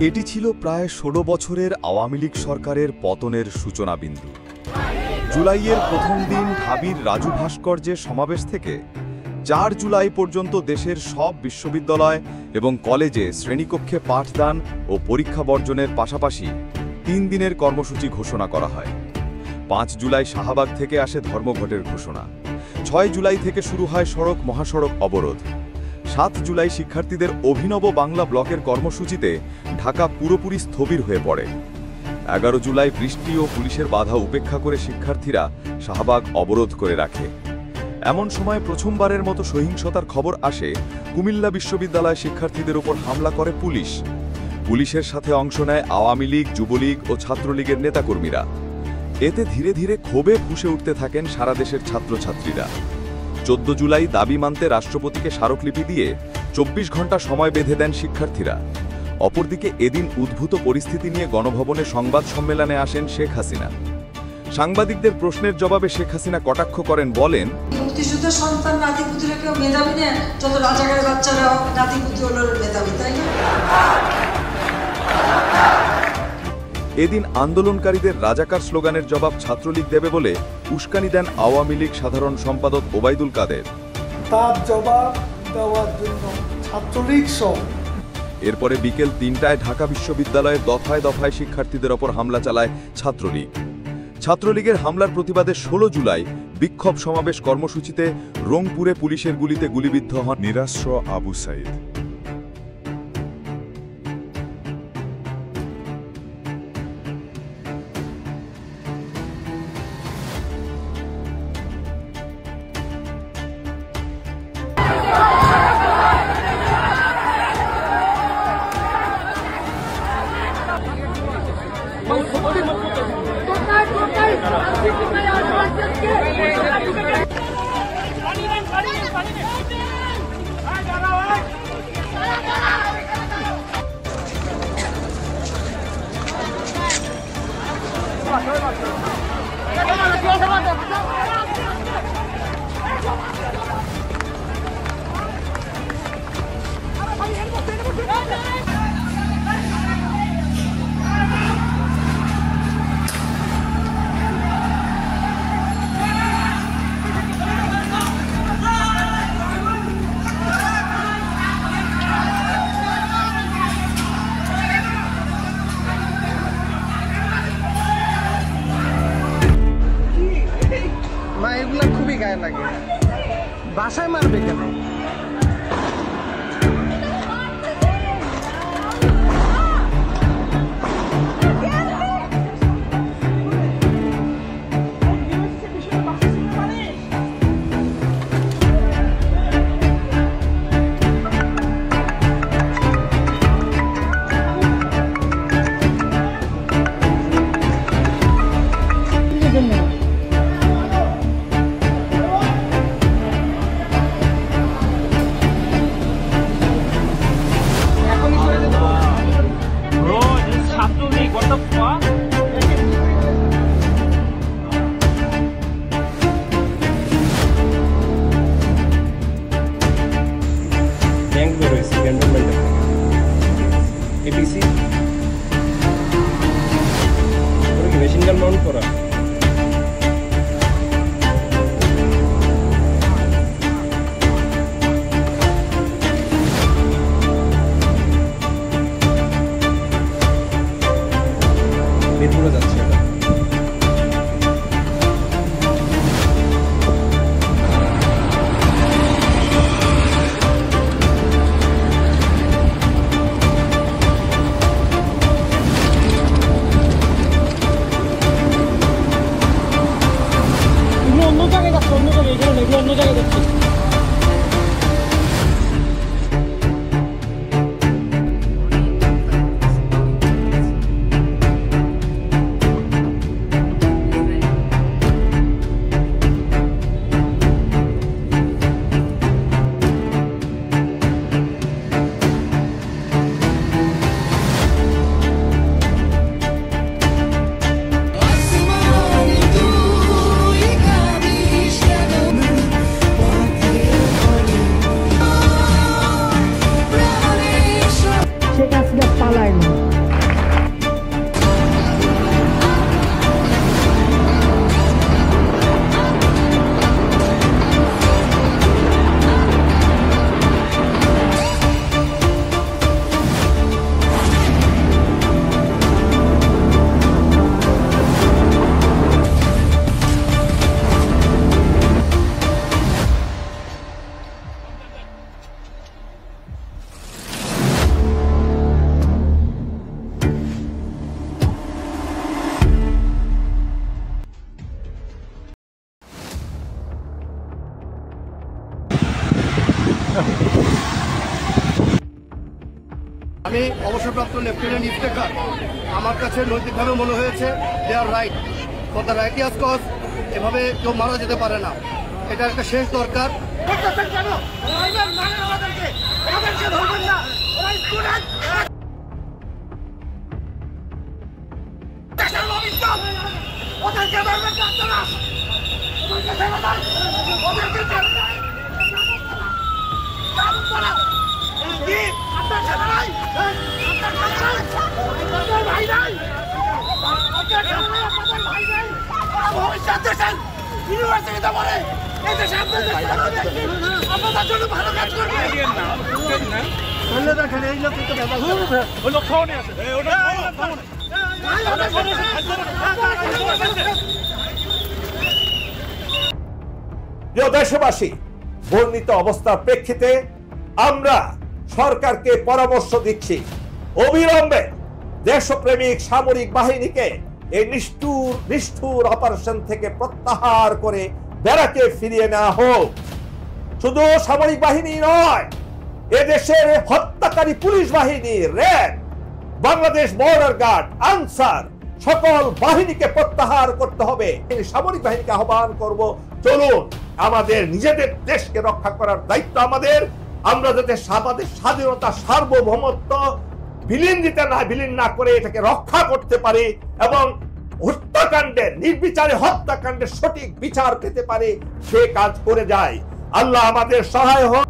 এটি ছিল প্রায় ১৬ বছরের আওয়ামী লীগ সরকারের পতনের সূচনাবিন্দু। জুলাইয়ের প্রথম দিন ঢাবির রাজু ভাস্কর্যের সমাবেশ থেকে ৪ জুলাই পর্যন্ত দেশের সব বিশ্ববিদ্যালয় এবং কলেজে শ্রেণীকক্ষে পাঠদান ও পরীক্ষা বর্জনের পাশাপাশি ৩ দিনের কর্মসূচি ঘোষণা করা হয়। ৫ জুলাই শাহবাগ থেকে আসে ধর্মঘটের ঘোষণা। ৬ জুলাই থেকে শুরু হয় সড়ক মহাসড়ক অবরোধ। ৭ জুলাই শিক্ষার্থীদের অভিনব বাংলা ব্লকের কর্মসূচিতে ঢাকা পুরোপুরি স্থবির হয়ে পড়ে। ১১ জুলাই বৃষ্টি ও পুলিশের বাধা উপেক্ষা করে শিক্ষার্থীরা শাহবাগ অবরোধ করে রাখে। এমন সময় প্রথমবারের মতো সহিংসতার খবর আসে কুমিল্লা বিশ্ববিদ্যালয় শিক্ষার্থীদের উপর হামলা করে পুলিশ। পুলিশের সাথে অংশ নেয় আওয়ামী লীগ, যুবলীগ ও ছাত্রলীগের নেতাকর্মীরা। এতে ধীরে ধীরে ক্ষোভে ফুঁসে উঠতে থাকেন সারা দেশের ছাত্রছাত্রীরা। ১৪ জুলাই দাবি মানতে রাষ্ট্রপতিকে স্মারকলিপি দিয়ে ২৪ ঘণ্টা সময় বেঁধে দেন শিক্ষার্থীরা। অপরদিকে এদিন উদ্ভূত পরিস্থিতি নিয়ে গণভবনে সংবাদ সম্মেলনে আসেন শেখ হাসিনা। সাংবাদিকদের প্রশ্নের জবাবে শেখ হাসিনা কটাক্ষ করেন, বলেন, মুক্তিযুদ্ধের সন্তান নাতিপুতিরা কেউ মেধাবী না, যত রাজাকারের বাচ্চারা নাতিপুতি হলো মেধাবী, তাই না? এদিন আন্দোলনকারীদের রাজাকার স্লোগানের জবাব ছাত্রলীগ দেবে বলে উস্কানি দেন আওয়ামী লীগ সাধারণ সম্পাদক ওবায়দুল কাদের। তার জবাব দেওয়ার জন্য ছাত্রলীগ সহ এরপরে বিকেল ৩টায় ঢাকা বিশ্ববিদ্যালয়ের দফায় দফায় শিক্ষার্থীদের ওপর হামলা চালায় ছাত্রলীগ। ছাত্রলীগের হামলার প্রতিবাদে ১৬ জুলাই বিক্ষোভ সমাবেশ কর্মসূচিতে রংপুরে পুলিশের গুলিতে গুলিবিদ্ধ হন নিরাশ্র আবু সাইদ। এগুলা খুবই গায়ে লাগে, বাসায় মারবে কেন? মেশিন গান মাউন্ট করা মিরপুরে যাচ্ছে। আমি অবসরপ্রাপ্ত লেফটেন্যান্ট ইন্সপেক্টর। আমার কাছে নৈতিকভাবে মনে হয়েছে they are right for the righteous cause. এভাবে কেউ মারা যেতে পারে না, এটা একটা শেষ দরকার। প্রিয় দেশবাসী, বর্ণিত অবস্থার প্রেক্ষিতে আমরা সরকারকে পরামর্শ দিচ্ছি, অবিলম্বে দেশপ্রেমিক সামরিক বাহিনীকে এই নিষ্ঠুর অপারেশন থেকে প্রত্যাহার করে ব্যারাকে ফিরিয়ে নেওয়া হোক। শুধু সামরিক বাহিনী নয়, এদেশের হত্যাকারী পুলিশ বাহিনী, র্যাব, বাংলাদেশ বর্ডার গার্ড, আনসার, সকল বাহিনীকে প্রত্যাহার করতে হবে। সামরিক বাহিনীকে আহ্বান করব, চলুন আমাদের নিজেদের দেশকে রক্ষা করার দায়িত্ব আমাদের। আমরা যাতে আমাদের স্বাধীনতা, সার্বভৌমত্ব বিলীন না করে এটাকে রক্ষা করতে পারি এবং হত্যাকাণ্ডের, নির্বিচারে হত্যাকাণ্ডের সঠিক বিচার পেতে পারি, সে কাজ করে যায়। আল্লাহ আমাদের সহায় হোক।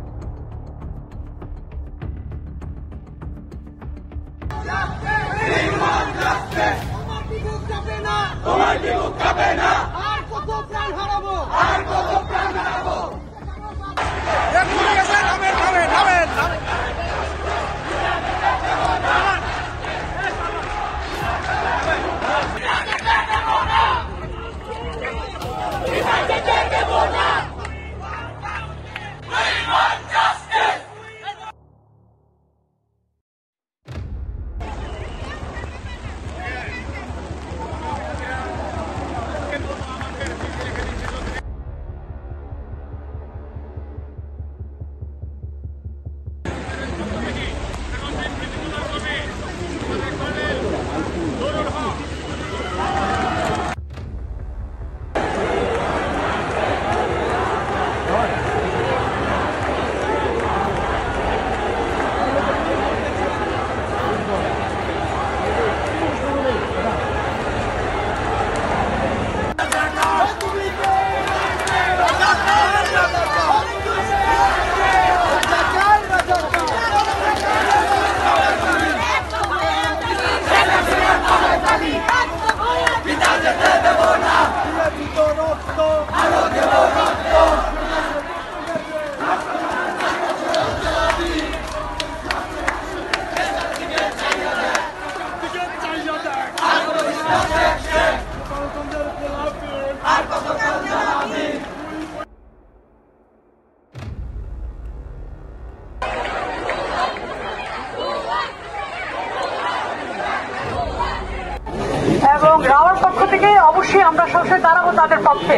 এবং রাওয়ার পক্ষ থেকে অবশ্যই আমরা সবসময় দাঁড়াবো তাদের পক্ষে।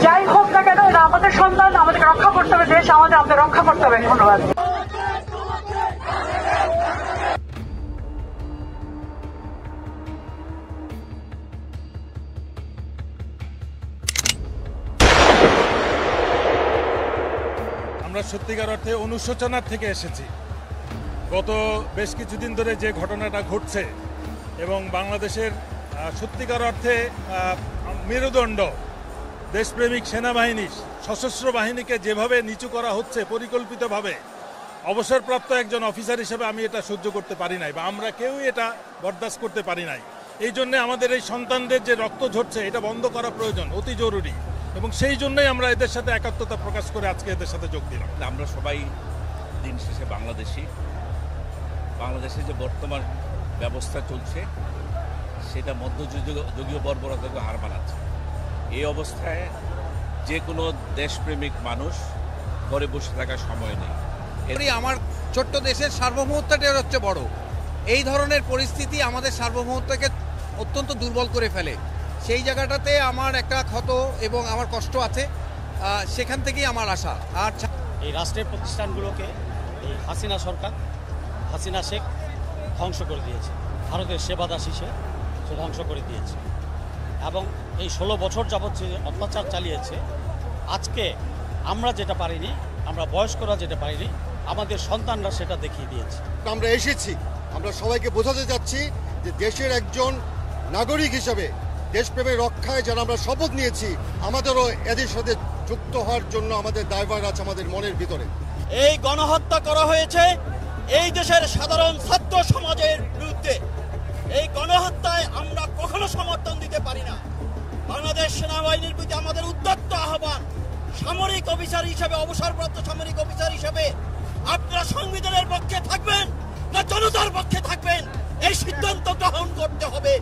যাই হোক না কেন, এটা আমাদের সন্তান, আমাদেরকে রক্ষা করতে হবে, দেশ আমাদের রক্ষা করতে হবে। ধন্যবাদ। আমরা সত্যিকার অর্থে অনুশোচনার থেকে এসেছি। গত বেশ কিছুদিন ধরে যে ঘটনাটা ঘটছে এবং বাংলাদেশের সত্যিকার অর্থে মেরুদণ্ড দেশপ্রেমিক সেনাবাহিনী, সশস্ত্র বাহিনীকে যেভাবে নিচু করা হচ্ছে পরিকল্পিতভাবে, অবসরপ্রাপ্ত একজন অফিসার হিসেবে আমি এটা সহ্য করতে পারি নাই, বা আমরা কেউই এটা বরদাস্ত করতে পারি নাই। এই জন্যে আমাদের এই সন্তানদের যে রক্ত ঝরছে, এটা বন্ধ করা প্রয়োজন, অতি জরুরি, এবং সেই জন্যই আমরা এদের সাথে একাত্মতা প্রকাশ করে আজকে এদের সাথে যোগ দিলাম। আমরা সবাই দিন শেষে বাংলাদেশে যে বর্তমান ব্যবস্থা চলছে সেটা মধ্যযুগীয় বর্বরতাকে হার মানাচ্ছে। এই অবস্থায় যে কোনো দেশপ্রেমিক মানুষ ঘরে বসে থাকার সময় নেই। আমার ছোট্ট দেশের সার্বভৌমত্বটা হচ্ছে বড়। এই ধরনের পরিস্থিতি আমাদের সার্বভৌমত্বকে অত্যন্ত দুর্বল করে ফেলে। সেই জায়গাটাতে আমার একটা ক্ষত এবং আমার কষ্ট আছে, সেখান থেকেই আমার আশা। আর এই রাষ্ট্রের প্রতিষ্ঠানগুলোকে এই হাসিনা সরকার, হাসিনা শেখ ধ্বংস করে দিয়েছে। ভারতের সেবাদাসী সে ধ্বংস করে দিয়েছে এবং এই 16 বছর যাবৎ যে অত্যাচার চালিয়েছে, আজকে আমরা যেটা পারিনি, আমরা বয়স্করা যেটা পারিনি, আমাদের সন্তানরা সেটা দেখিয়ে দিয়েছে। আমরা এসেছি, আমরা সবাইকে বোঝাতে যাচ্ছি যে দেশের একজন নাগরিক হিসেবে দেশপ্রেমের রক্ষায় যারা আমরা শপথ নিয়েছি, আমাদেরও এদের সাথে যুক্ত হওয়ার জন্য আমাদের দায়ভার আছে আমাদের মনের ভিতরে। এই গণহত্যা করা হয়েছে এই দেশের সাধারণ ছাত্র সমাজের বিরুদ্ধে। এই গণহত্যায় আমরা কখনো সমর্থন দিতে পারি না। বাংলাদেশ সেনাবাহিনীর প্রতি আমাদের উদ্যত্ত আহ্বান, সামরিক অফিসার হিসেবে, অবসরপ্রাপ্ত সামরিক অফিসার হিসেবে আপনারা সংবিধানের পক্ষে থাকবেন না জনতার পক্ষে থাকবেন, এই সিদ্ধান্ত গ্রহণ করতে হবে।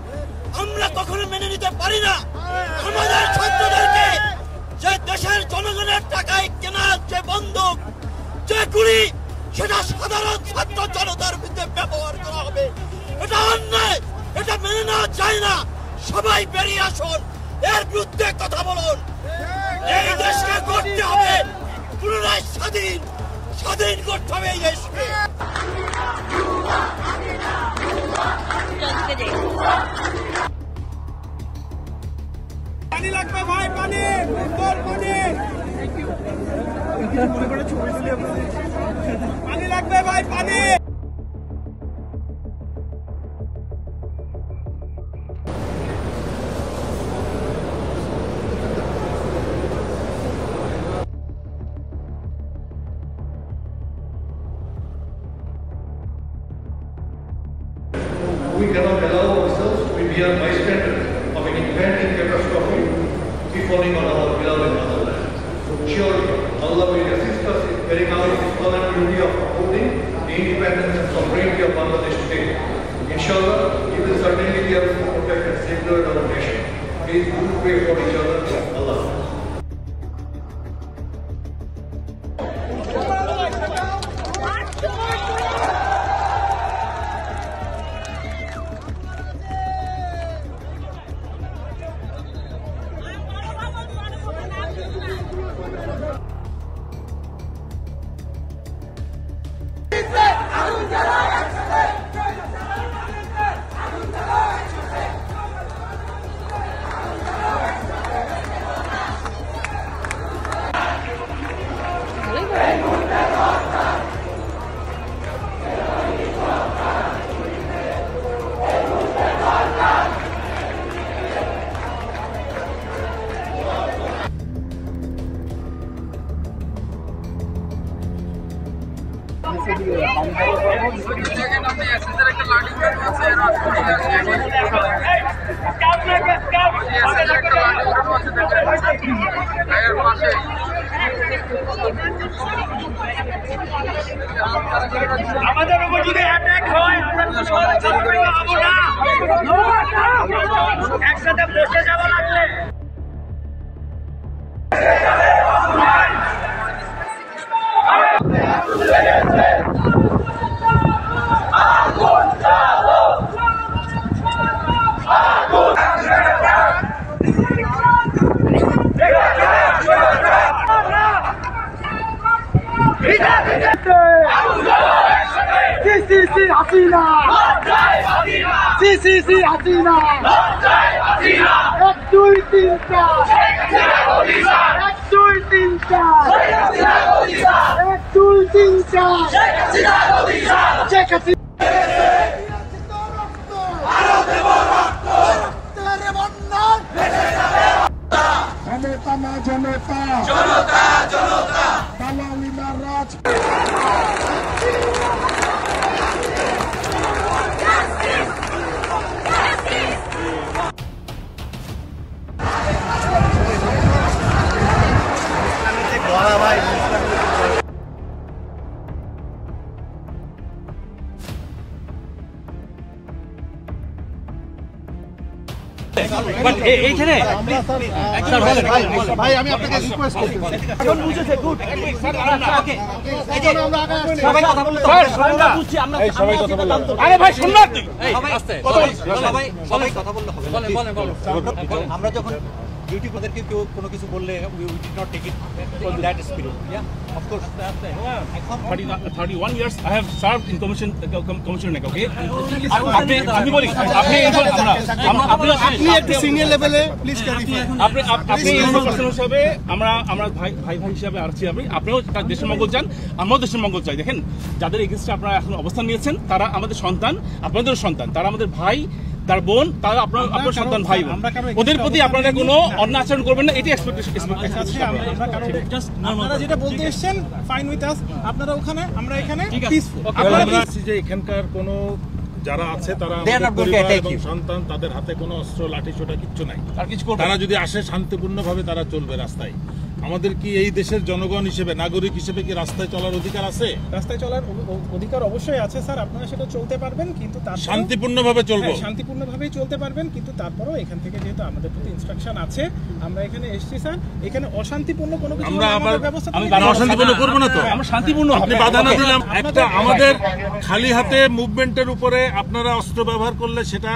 আমরা কখনো মেনে নিতে পারি না আমাদের ছাত্রদেরকে যে দেশের জনগণের টাকায় কেনা যে বন্দুক, যে গুলি, সেটা সাধারণ ছাত্র জনতার বিরুদ্ধে ব্যবহার করা হবে। এটা অন্যায়, এটা মেনে নেওয়া যায় না। সবাই বেরিয়ে আসুন, এর বিরুদ্ধে কথা বলুন। এই দেশকে করতে হবে পুনরায় স্বাধীন, স্বাধীন করতে হবে এই দেশকে। পানি লাগবে ভাই, পানি, পানি লাগবে ভাই, পানি। We cannot allow ourselves to be a bystander of an impending catastrophe befalling on our beloved motherland. Surely, Allah will assist us in carrying out His solemn duty of upholding the independence and sovereignty of Bangladesh today. Inshallah, He will certainly be able to protect and safeguard our nation. Please do pray for each other. Allah. আমাদের উপর যদি attack হয় একসাথে বসে যাওয়া লাগলে Hasina, CC Hasina, 1 2 3 4, 1 2 3 4, 1 2 3 4, Sheikh Hasina. জনতা, জনতা, জনতা, দালালি না রাজ। এইখানে ভাই আমি আপনাকে রিকোয়েস্ট করতে এখন বুঝেছে, গুড। সবাই কথা বলতে আরে ভাই শুন না, সবাই কথা বললে হবে। আমরা যখন ডিউটি ওদেরকে কেউ কোনো কিছু বললে we did not take it from that spirit. Yeah, of course. 31 years I have served in commission okay. আপনি বলি আপনি একটা সিনিয়র লেভেলে প্লিজ ক্লারিফাই। আপনি পার্সন হিসাবে আমরা ভাই হিসাবে আসছি। আপনিও দেশের মঙ্গল চান, আমরাও দেশের মঙ্গল চাই। দেখেন যাদের এগেইনস্টে আপনারা এখন অবস্থান নিয়েছেন তারা আমাদের সন্তান, আপনাদের সন্তান, তারা আমাদের ভাই, তার বোন, তারা আপনার সন্তান ভাই বোন, ওদের প্রতি আপনারা কোনো অন্যায় আচরণ করবেন না, এটি এক্সপেকটেশন। আপনারা যেটা বলতে এসেছেন ফাইন উইথ আস, আপনারা ওখানে আমরা এখানে পিসফুল। যে এখানকার কোনো যারা আছে তারা সন্তান, তাদের হাতে কোনো অস্ত্র লাঠি ছোটা কিচ্ছু নাই, তারা যদি আসে শান্তিপূর্ণভাবে তারা চলবে রাস্তায়। আমাদের কি এই দেশের জনগণ হিসেবে, নাগরিক হিসেবে কি রাস্তায় চলার অধিকার আছে? রাস্তায় চলার অধিকার অবশ্যই আছে স্যার, আপনারা সেটা চলতে পারবেন, কিন্তু শান্তিপূর্ণভাবে চলবো, শান্তিপূর্ণভাবেই চলতে পারবেন। কিন্তু তারপরেও এখান থেকে যেহেতু আমাদের প্রতি ইনস্ট্রাকশন আছে, আমরা এখানে এসেছি স্যার, এখানে অশান্তিপূর্ণ কোনো কিছু অশান্তিপূর্ণ করবো না তো, আমরা শান্তিপূর্ণ। আপনি বাধা না দিলাম, একটা আমাদের খালি হাতে মুভমেন্টের উপরে আপনারা অস্ত্র ব্যবহার করলে সেটা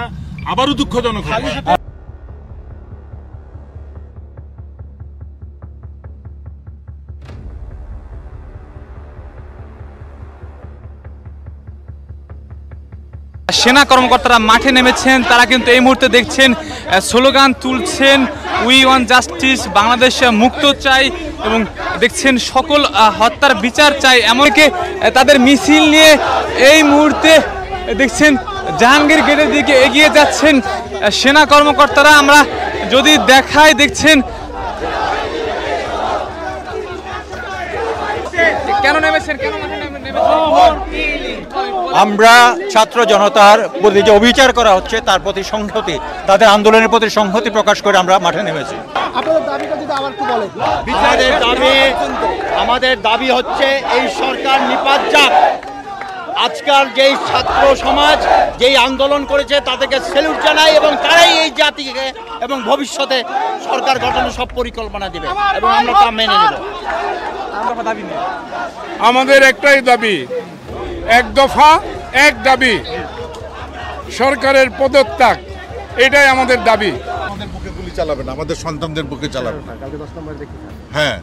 আবারও দুঃখজনক। সেনা কর্মকর্তারা মাঠে নেমেছেন, তারা কিন্তু এই মুহূর্তে দেখছেন স্লোগান তুলছেন, উই ওয়ান্ট জাস্টিস, বাংলাদেশ মুক্ত চাই, এবং দেখছেন সকল হত্যার বিচার চাই। এমনকি তাদের মিছিল নিয়ে এই মুহূর্তে দেখছেন জাহাঙ্গীর গেটের দিকে এগিয়ে যাচ্ছেন সেনা কর্মকর্তারা। আমরা যদি দেখাই, দেখছেন কেন নেমেছেন, আমরা ছাত্র জনতার প্রতি যে অবিচার করা হচ্ছে তার প্রতি সংহতি, তাদের আন্দোলনের প্রতি সংহতি প্রকাশ করে আমরা মাঠে নেমেছি। আমাদের দাবি হচ্ছে এই সরকার নিপাত যাক। আজকাল যেই ছাত্র সমাজ যেই আন্দোলন করেছে তাদেরকে স্যালুট জানাই, এবং তারাই এই জাতিকে এবং ভবিষ্যতে সরকার গঠনের সব পরিকল্পনা দেবে, এবং আমরা তা মেনে নেব। আমাদের একটাই দাবি, এক দফা এক দাবি, সরকারের পদত্যাগ, এটাই আমাদের দাবি। আমাদের বুকে গুলি চালাবে না, আমাদের সন্তানদের বুকে চালাবে না। হ্যাঁ,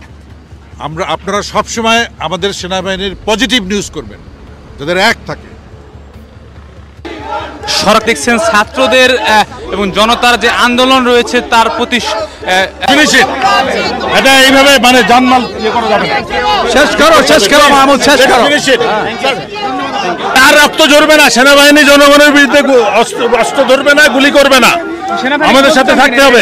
আপনারা সবসময় আমাদের সেনাবাহিনীর পজিটিভ নিউজ করবেন, যাদের এক থাকে। সড়ক দেখছেন ছাত্রদের এবং জনতার যে আন্দোলন রয়েছে তার প্রতি এটা এইভাবে মানে জানমাল ইয়ে করা যাবে না। শেষ করো মাহমুদ, শেষ করো। তার রক্ত ঝরবে না, সেনাবাহিনী জনগণের বিরুদ্ধে অস্ত্র ধরবে না, গুলি করবে না, আমাদের সাথে থাকতে হবে।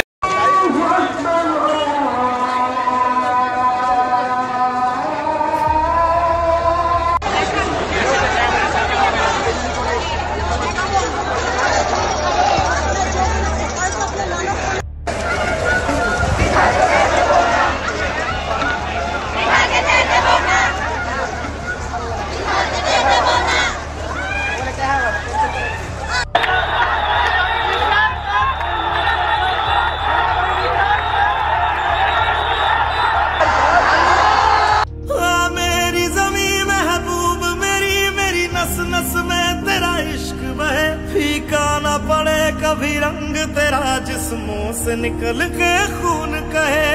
कभी रंग तेरा जिस्मों से निकल के खून कहे।